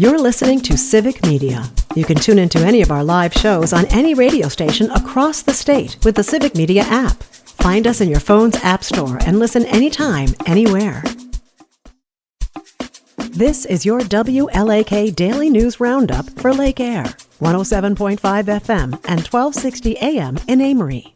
You're listening to Civic Media. You can tune into any of our live shows on any radio station across the state with the Civic Media app. Find us in your phone's app store and listen anytime, anywhere. This is your WLAK Daily News Roundup for Lake Air, 107.5 FM and 1260 AM in Amory.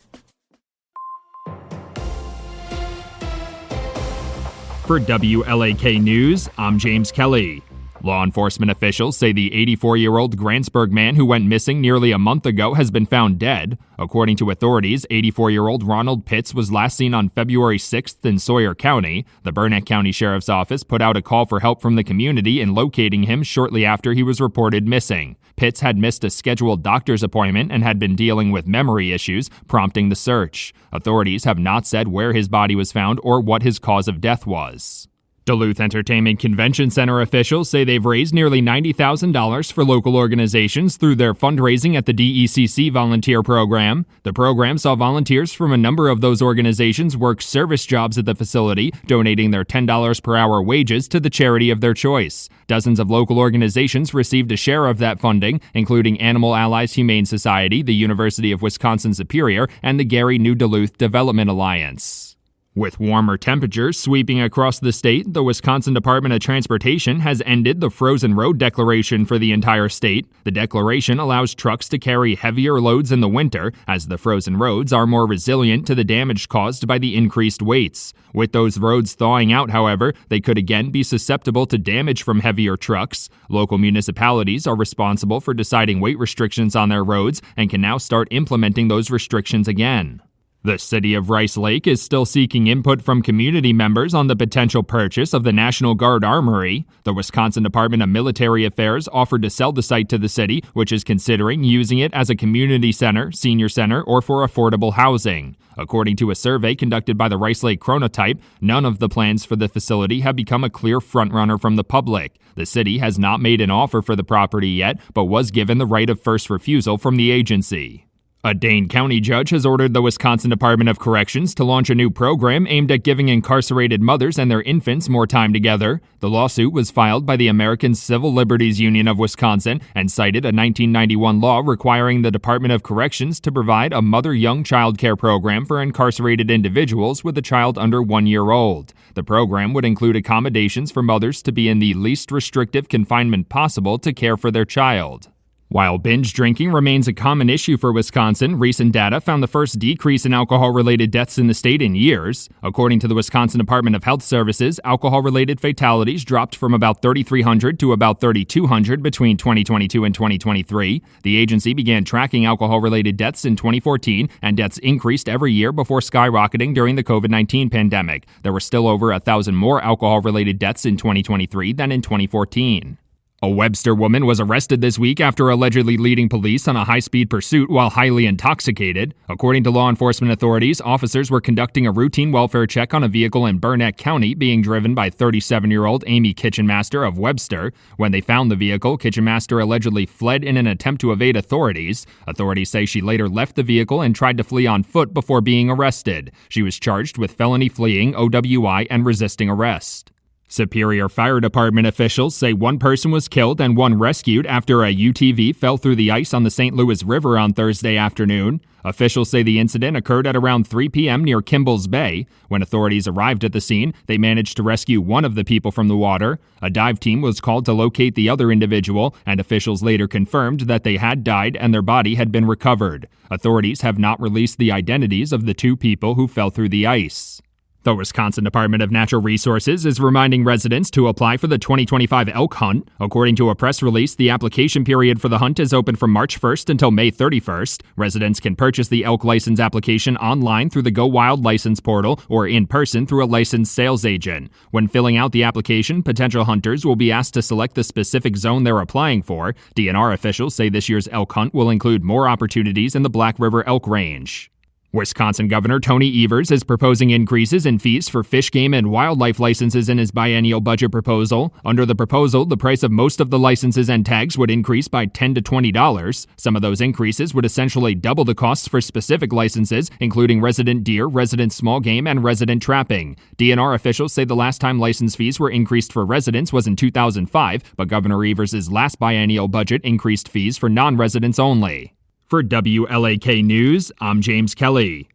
For WLAK News, I'm James Kelly. Law enforcement officials say the 84-year-old Grantsburg man who went missing nearly a month ago has been found dead. According to authorities, 84-year-old Ronald Pitts was last seen on February 6th in Sawyer County. The Burnett County Sheriff's Office put out a call for help from the community in locating him shortly after he was reported missing. Pitts had missed a scheduled doctor's appointment and had been dealing with memory issues, prompting the search. Authorities have not said where his body was found or what his cause of death was. Duluth Entertainment Convention Center officials say they've raised nearly $90,000 for local organizations through their fundraising at the DECC volunteer program. The program saw volunteers from a number of those organizations work service jobs at the facility, donating their $10 per hour wages to the charity of their choice. Dozens of local organizations received a share of that funding, including Animal Allies Humane Society, the University of Wisconsin-Superior, and the Gary New Duluth Development Alliance. With warmer temperatures sweeping across the state, the Wisconsin Department of Transportation has ended the frozen road declaration for the entire state. The declaration allows trucks to carry heavier loads in the winter, as the frozen roads are more resilient to the damage caused by the increased weights. With those roads thawing out, however, they could again be susceptible to damage from heavier trucks. Local municipalities are responsible for deciding weight restrictions on their roads and can now start implementing those restrictions again. The city of Rice Lake is still seeking input from community members on the potential purchase of the National Guard Armory. The Wisconsin Department of Military Affairs offered to sell the site to the city, which is considering using it as a community center, senior center, or for affordable housing. According to a survey conducted by the Rice Lake Chronotype, none of the plans for the facility have become a clear frontrunner from the public. The city has not made an offer for the property yet, but was given the right of first refusal from the agency. A Dane County judge has ordered the Wisconsin Department of Corrections to launch a new program aimed at giving incarcerated mothers and their infants more time together. The lawsuit was filed by the American Civil Liberties Union of Wisconsin and cited a 1991 law requiring the Department of Corrections to provide a mother-young child care program for incarcerated individuals with a child under 1 year old. The program would include accommodations for mothers to be in the least restrictive confinement possible to care for their child. While binge drinking remains a common issue for Wisconsin, recent data found the first decrease in alcohol-related deaths in the state in years. According to the Wisconsin Department of Health Services, alcohol-related fatalities dropped from about 3,300 to about 3,200 between 2022 and 2023. The agency began tracking alcohol-related deaths in 2014, and deaths increased every year before skyrocketing during the COVID-19 pandemic. There were still over 1,000 more alcohol-related deaths in 2023 than in 2014. A Webster woman was arrested this week after allegedly leading police on a high-speed pursuit while highly intoxicated. According to law enforcement authorities, officers were conducting a routine welfare check on a vehicle in Burnett County being driven by 37-year-old Amy Kitchenmaster of Webster. When they found the vehicle, Kitchenmaster allegedly fled in an attempt to evade authorities. Authorities say she later left the vehicle and tried to flee on foot before being arrested. She was charged with felony fleeing, OWI, and resisting arrest. Superior Fire Department officials say one person was killed and one rescued after a UTV fell through the ice on the St. Louis River on Thursday afternoon. Officials say the incident occurred at around 3 p.m. near Kimball's Bay. When authorities arrived at the scene, they managed to rescue one of the people from the water. A dive team was called to locate the other individual, and officials later confirmed that they had died and their body had been recovered. Authorities have not released the identities of the two people who fell through the ice. The Wisconsin Department of Natural Resources is reminding residents to apply for the 2025 elk hunt. According to a press release, the application period for the hunt is open from March 1st until May 31st. Residents can purchase the elk license application online through the Go Wild license portal or in person through a licensed sales agent. When filling out the application, potential hunters will be asked to select the specific zone they're applying for. DNR officials say this year's elk hunt will include more opportunities in the Black River Elk Range. Wisconsin Governor Tony Evers is proposing increases in fees for fish, game, and wildlife licenses in his biennial budget proposal. Under the proposal, the price of most of the licenses and tags would increase by $10 to $20. Some of those increases would essentially double the costs for specific licenses, including resident deer, resident small game, and resident trapping. DNR officials say the last time license fees were increased for residents was in 2005, but Governor Evers' last biennial budget increased fees for non-residents only. For WLAK News, I'm James Kelly.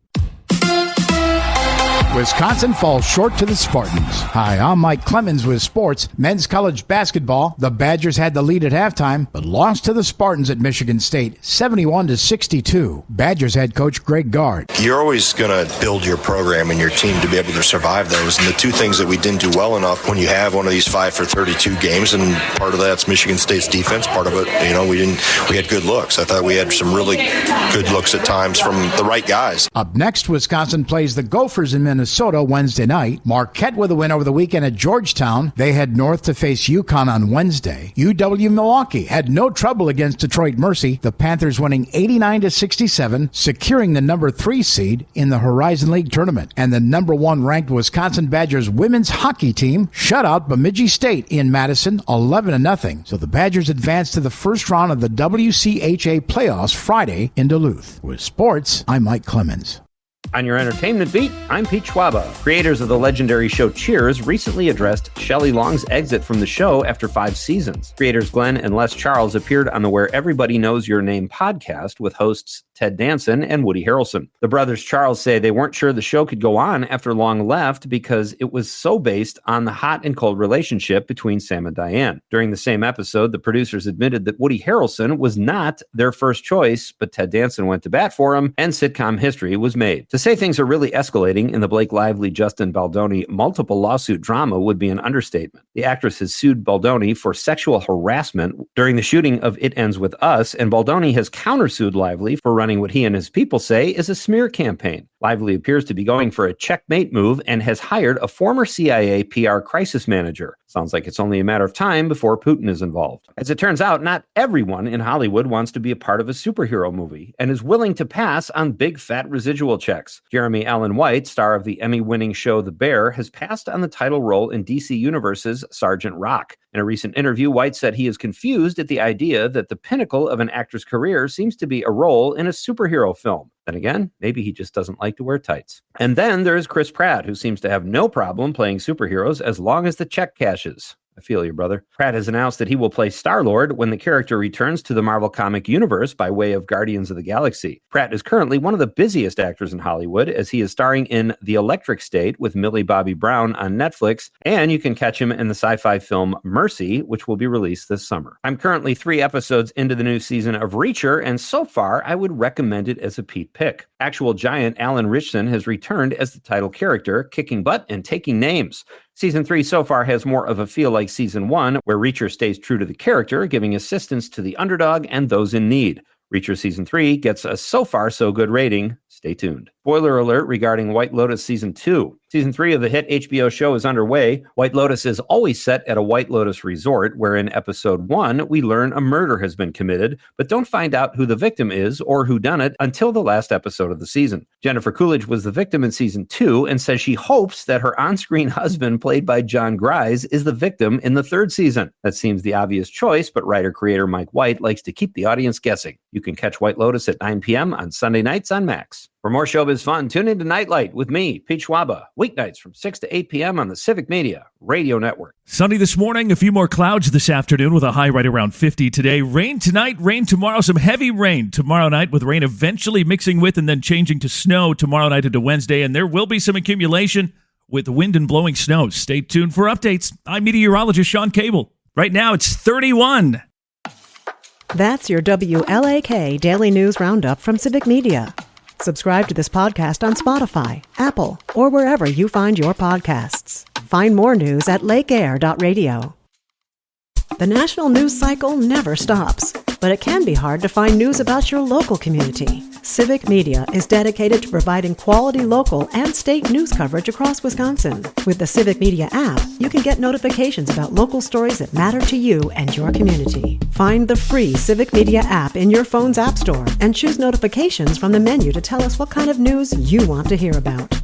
Wisconsin falls short to the Spartans. Hi, I'm Mike Clemens with sports. Men's college basketball. The Badgers had the lead at halftime, but lost to the Spartans at Michigan State, 71-62. Badgers head coach Greg Gard. You're always going to build your program and your team to be able to survive those. And the two things that we didn't do well enough when you have one of these 5 for 32 games, and part of that's Michigan State's defense. Part of it, we had good looks. I thought we had some really good looks at times from the right guys. Up next, Wisconsin plays the Gophers in Minnesota Wednesday night. Marquette with a win over the weekend at Georgetown. They head north to face UConn on Wednesday. UW-Milwaukee had no trouble against Detroit Mercy. The Panthers winning 89-67, securing the number 3 seed in the Horizon League tournament. And the number 1 ranked Wisconsin Badgers women's hockey team shut out Bemidji State in Madison 11-0. So the Badgers advance to the first round of the WCHA playoffs Friday in Duluth. With sports, I'm Mike Clemens. On your entertainment beat, I'm Pete Schwaba. Creators of the legendary show Cheers recently addressed Shelley Long's exit from the show after 5 seasons. Creators Glenn and Les Charles appeared on the Where Everybody Knows Your Name podcast with hosts Ted Danson and Woody Harrelson. The brothers Charles say they weren't sure the show could go on after Long left because it was so based on the hot and cold relationship between Sam and Diane. During the same episode, the producers admitted that Woody Harrelson was not their first choice, but Ted Danson went to bat for him, and sitcom history was made. To say things are really escalating in the Blake Lively-Justin Baldoni multiple lawsuit drama would be an understatement. The actress has sued Baldoni for sexual harassment during the shooting of It Ends With Us, and Baldoni has countersued Lively for running what he and his people say is a smear campaign. Lively appears to be going for a checkmate move and has hired a former CIA PR crisis manager. Sounds like it's only a matter of time before Putin is involved. As it turns out, not everyone in Hollywood wants to be a part of a superhero movie and is willing to pass on big fat residual checks. Jeremy Allen White, star of the Emmy-winning show The Bear, has passed on the title role in DC Universe's Sergeant Rock. In a recent interview, White said he is confused at the idea that the pinnacle of an actor's career seems to be a role in a superhero film. Then again, maybe he just doesn't like to wear tights. And then there's Chris Pratt, who seems to have no problem playing superheroes as long as the check cashes. I feel you, brother. Pratt has announced that he will play Star-Lord when the character returns to the Marvel comic universe by way of Guardians of the Galaxy. Pratt is currently one of the busiest actors in Hollywood, as he is starring in The Electric State with Millie Bobby Brown on Netflix, and you can catch him in the sci-fi film Mercy, which will be released this summer. I'm currently 3 episodes into the new season of Reacher, and so far I would recommend it as a Pete pick. Actual giant Alan Ritchson has returned as the title character, kicking butt and taking names. Season 3 so far has more of a feel like Season 1, where Reacher stays true to the character, giving assistance to the underdog and those in need. Reacher Season 3 gets a so far so good rating. Stay tuned. Spoiler alert regarding White Lotus Season 2. Season 3 of the hit HBO show is underway. White Lotus is always set at a White Lotus resort, where in episode 1, we learn a murder has been committed, but don't find out who the victim is or who done it until the last episode of the season. Jennifer Coolidge was the victim in Season 2 and says she hopes that her on-screen husband, played by John Grise, is the victim in the 3rd season. That seems the obvious choice, but writer-creator Mike White likes to keep the audience guessing. You can catch White Lotus at 9 p.m. on Sunday nights on Max. For more showbiz fun, tune into Nightlight with me, Pete Schwaba, weeknights from 6 to 8 p.m. on the Civic Media Radio Network. Sunny this morning, a few more clouds this afternoon with a high right around 50 today. Rain tonight, rain tomorrow, some heavy rain tomorrow night with rain eventually mixing with and then changing to snow tomorrow night into Wednesday. And there will be some accumulation with wind and blowing snow. Stay tuned for updates. I'm meteorologist Sean Cable. Right now, it's 31. That's your WLAK Daily News Roundup from Civic Media. Subscribe to this podcast on Spotify, Apple, or wherever you find your podcasts. Find more news at lakeair.radio. The national news cycle never stops, but it can be hard to find news about your local community. Civic Media is dedicated to providing quality local and state news coverage across Wisconsin. With the Civic Media app, you can get notifications about local stories that matter to you and your community. Find the free Civic Media app in your phone's app store and choose notifications from the menu to tell us what kind of news you want to hear about.